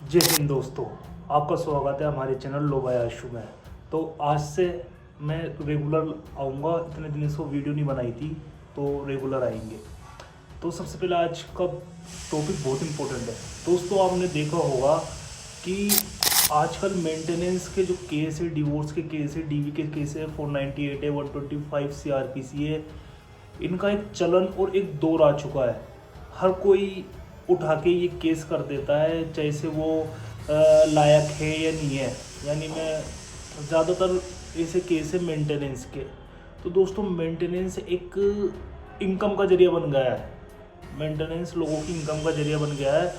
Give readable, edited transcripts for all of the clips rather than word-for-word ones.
जय हिंद दोस्तों, आपका स्वागत है हमारे चैनल लो भाई आशु में। तो आज से मैं रेगुलर आऊँगा, इतने दिन से वीडियो नहीं बनाई थी तो रेगुलर आएंगे। तो सबसे पहले आज का टॉपिक बहुत इम्पोर्टेंट है दोस्तों। आपने देखा होगा कि आजकल मेंटेनेंस के जो केस है, डिवोर्स के केस है, डीवी के केस है, 498 है, 125 CRPC है, इनका एक चलन और एक दौर आ चुका है। हर कोई उठा के ये केस कर देता है, जैसे वो लायक है या नहीं है। यानी मैं ज़्यादातर ऐसे केस है मेंटेनेंस के। तो दोस्तों मेंटेनेंस एक इनकम का जरिया बन गया है। मेंटेनेंस लोगों की इनकम का जरिया बन गया है।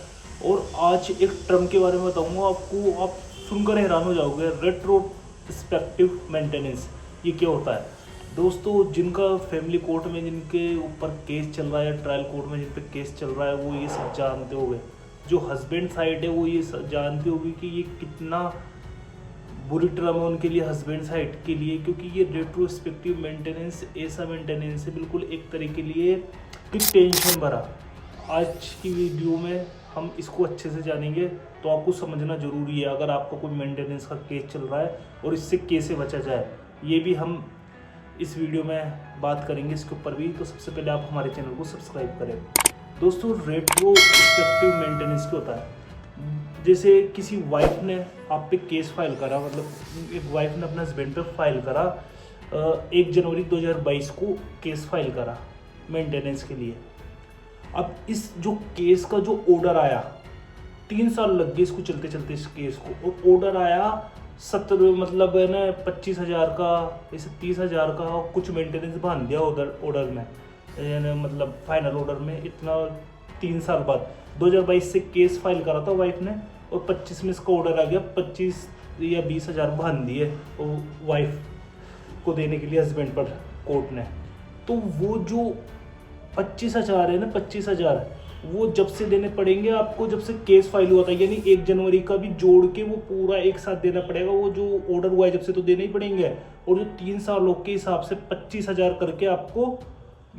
और आज एक टर्म के बारे में बताऊंगा आपको, आप सुनकर हैरान हो जाओगे, रेट्रोस्पेक्टिव मेंटेनेंस। ये क्या होता है दोस्तों? जिनका फैमिली कोर्ट में जिनके ऊपर केस चल रहा है, ट्रायल कोर्ट में जिन पे केस चल रहा है, वो ये सब जानते होंगे। जो हस्बैंड साइड है वो ये जानते होगी कि ये कितना बुरी टर्म है उनके लिए, हस्बैंड साइड के लिए। क्योंकि ये रेट्रोस्पेक्टिव मेंटेनेंस ऐसा मेंटेनेंस है बिल्कुल एक तरह के लिए कि टेंशन भरा। आज की वीडियो में हम इसको अच्छे से जानेंगे, तो आपको समझना जरूरी है अगर आपका कोई मेंटेनेंस का केस चल रहा है और इससे कैसे बचा जाए, ये भी हम इस वीडियो में बात करेंगे इसके ऊपर भी। तो सबसे पहले आप हमारे चैनल को सब्सक्राइब करें। दोस्तों रेट्रोस्पेक्टिव मेंटेनेंस क्या होता है? जैसे किसी वाइफ ने आप पे केस फाइल करा, मतलब एक वाइफ ने अपने हस्बैंड पे फाइल करा, 1 जनवरी 2022 को केस फाइल करा मेंटेनेंस के लिए। अब इस जो केस का जो ऑर्डर आया, 3 साल लग गए इसको चलते चलते इस केस को, और ऑर्डर आया 70 मतलब है ना 25,000 का, जैसे 30,000 का, और कुछ मेंटेनेंस बांध दिया ऑर्डर में, यानी मतलब फाइनल ऑर्डर में इतना। 3 साल बाद 2022 से केस फाइल करा था वाइफ ने, और 25 में इसका ऑर्डर आ गया, 25 या 20,000 बांध दिए और वाइफ को देने के लिए हस्बैंड पर कोर्ट ने। तो वो जो 25,000 है ना, 25,000 वो जब से देने पड़ेंगे आपको, जब से केस फाइल हुआ था, यानी 1 जनवरी का भी जोड़ के वो पूरा एक साथ देना पड़ेगा। वो जो ऑर्डर हुआ है जब से तो देने ही पड़ेंगे। और जो 3 सालों के हिसाब से 25,000 करके आपको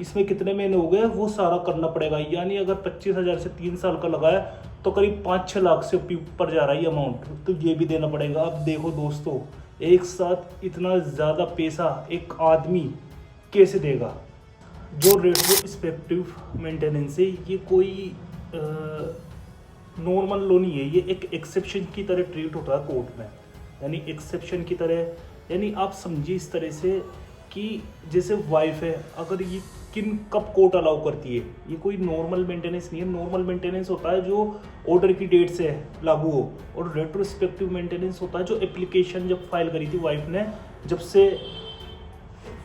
इसमें कितने महीने हो गए वो सारा करना पड़ेगा। यानी अगर 25,000 से 3 साल का लगा है तो करीब 5-6 लाख से ऊपर जा रहा है ये अमाउंट, तो ये भी देना पड़ेगा। अब देखो दोस्तों, एक साथ इतना ज़्यादा पैसा एक आदमी कैसे देगा? जो रेट्रोस्पेक्टिव मेंटेनेंस है ये कोई नॉर्मल लॉ नहीं है, ये एक एक्सेप्शन की तरह ट्रीट होता है कोर्ट में। यानी एक्सेप्शन की तरह, यानी आप समझिए इस तरह से कि जैसे वाइफ है, अगर ये किन कब कोर्ट अलाउ करती है, ये कोई नॉर्मल मेंटेनेंस नहीं है। नॉर्मल मेंटेनेंस होता है जो ऑर्डर की डेट से लागू हो, और रेट्रोस्पेक्टिव मेंटेनेंस होता है जो एप्लीकेशन जब फाइल करी थी वाइफ ने, जब से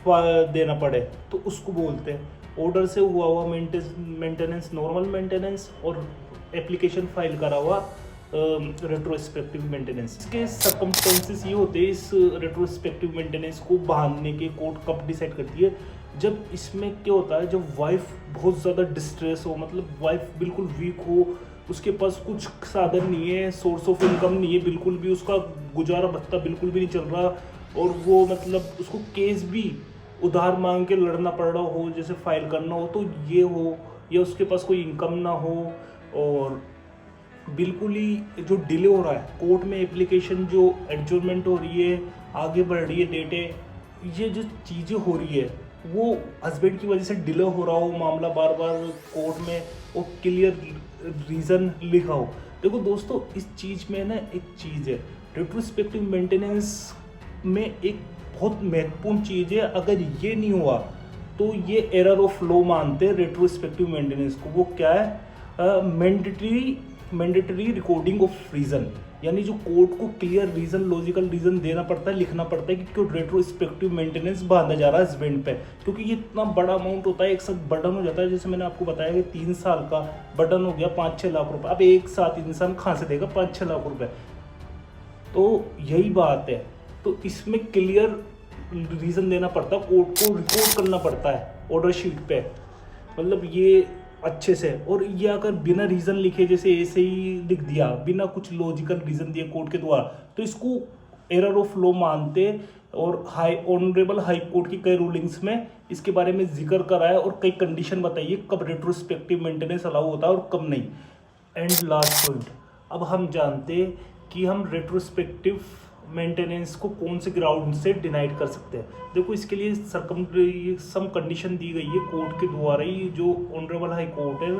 देना पड़े, तो उसको बोलते हैं ऑर्डर से हुआ मेंटेनेंस नॉर्मल मेंटेनेंस, और एप्लीकेशन फाइल करा हुआ रेट्रोस्पेक्टिव मेंटेनेंस। इसके सर्कमस्टेंसेस ये होते हैं इस रेट्रोस्पेक्टिव मेंटेनेंस को बहाने के कोर्ट कब डिसाइड करती है, जब इसमें क्या होता है, जब वाइफ बहुत ज़्यादा डिस्ट्रेस हो, मतलब वाइफ बिल्कुल वीक हो, उसके पास कुछ साधन नहीं है, सोर्स ऑफ इनकम नहीं है बिल्कुल भी, उसका गुजारा भत्ता बिल्कुल भी नहीं चल रहा, और वो मतलब उसको केस भी उधार मांग के लड़ना पड़ रहा हो, जैसे फाइल करना हो तो ये हो, या उसके पास कोई इनकम ना हो, और बिल्कुल ही जो डिले हो रहा है कोर्ट में एप्लीकेशन, जो एडजर्नमेंट हो रही है, आगे बढ़ रही है डेटें, ये जो चीज़ें हो रही है वो हस्बैंड की वजह से डिले हो रहा हो, मामला बार बार कोर्ट में, और क्लियर रीज़न लिखा हो। देखो दोस्तों, इस चीज़ में ना एक चीज़ है, रेट्रोस्पेक्टिव मेंटेनेंस में एक बहुत महत्वपूर्ण चीज़ है। अगर ये नहीं हुआ तो ये एरर ऑफ लॉ मानते हैं रेट्रोस्पेक्टिव मेंटेनेंस को। वो क्या है? मैंडेटरी रिकॉर्डिंग ऑफ रीज़न, यानी जो कोर्ट को क्लियर रीज़न, लॉजिकल रीज़न देना पड़ता है, लिखना पड़ता है कि क्यों रेट्रोस्पेक्टिव मेंटेनेंस बांधा जा रहा है हस्बैंड पे। क्योंकि ये इतना बड़ा अमाउंट होता है, एक साथ बर्डन हो जाता है। जैसे मैंने आपको बताया कि 3 साल का बर्डन हो गया 5-6 लाख रुपए। अब एक साथ इंसान कहाँ से देगा 5-6 लाख रुपए? तो यही बात है। तो इसमें क्लियर रीज़न देना पड़ता है, कोर्ट को रिकॉर्ड करना पड़ता है ऑर्डर शीट पे, मतलब ये अच्छे से। और ये अगर बिना रीज़न लिखे, जैसे ऐसे ही लिख दिया बिना कुछ लॉजिकल रीज़न दिए कोर्ट के द्वारा, तो इसको एरर ऑफ लॉ मानते। और ऑनरेबल हाई कोर्ट की कई रूलिंग्स में इसके बारे में जिक्र करा है, और कई कंडीशन बताइए कब रेट्रोस्पेक्टिव मेंटेनेंस अलाउ होता है और कब नहीं। एंड लास्ट पॉइंट, अब हम जानते हैं कि हम रेट्रोस्पेक्टिव मेंटेनेंस को कौन से ग्राउंड से डिनाइड कर सकते हैं। देखो इसके लिए सम कंडीशन दी गई है कोर्ट के द्वारा ही, जो ऑनरेबल हाई कोर्ट है,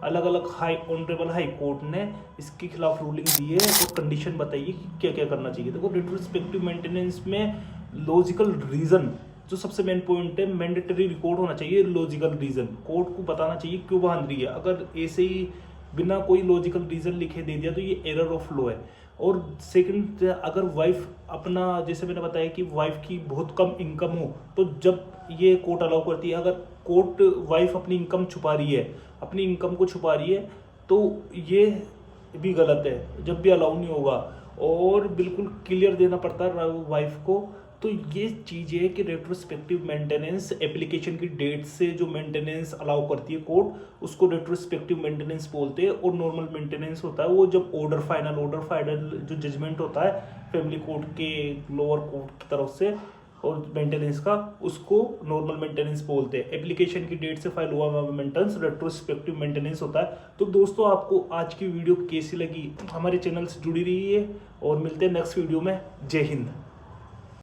अलग अलग ऑनरेबल हाई कोर्ट ने इसके खिलाफ रूलिंग दी है और कंडीशन बताइए कि क्या क्या करना चाहिए। देखो रेट्रोस्पेक्टिव मेंटेनेंस में लॉजिकल रीजन जो सबसे मेन पॉइंट है, मैंडेटरी रिकॉर्ड होना चाहिए। लॉजिकल रीजन कोर्ट को बताना चाहिए क्यों बांध रही है। अगर ऐसे ही बिना कोई लॉजिकल रीजन लिखे दे दिया तो ये एरर ऑफ लॉ है। और सेकंड, अगर वाइफ अपना, जैसे मैंने बताया कि वाइफ की बहुत कम इनकम हो तो जब ये कोर्ट अलाउ करती है, अगर कोर्ट वाइफ अपनी इनकम छुपा रही है, अपनी इनकम को छुपा रही है, तो ये भी गलत है, जब भी अलाउ नहीं होगा। और बिल्कुल क्लियर देना पड़ता है वाइफ को। तो ये चीज़ है कि रेट्रोस्पेक्टिव मेंटेनेंस एप्लीकेशन की डेट से जो मेंटेनेंस अलाउ करती है कोर्ट, उसको रेट्रोस्पेक्टिव मेंटेनेंस बोलते हैं। और नॉर्मल मेंटेनेंस होता है वो जब ऑर्डर फाइनल जो जजमेंट होता है फैमिली कोर्ट के लोअर कोर्ट की तरफ से और मेंटेनेंस का, उसको नॉर्मल मेंटेनेंस बोलते हैं। एप्लीकेशन की डेट से फाइल हुआ मेंटेनेंस रेट्रोस्पेक्टिव मेंटेनेंस होता है। तो दोस्तों आपको आज की वीडियो कैसी लगी, हमारे चैनल से जुड़ी रहिए और मिलते हैं नेक्स्ट वीडियो में। जय हिंद।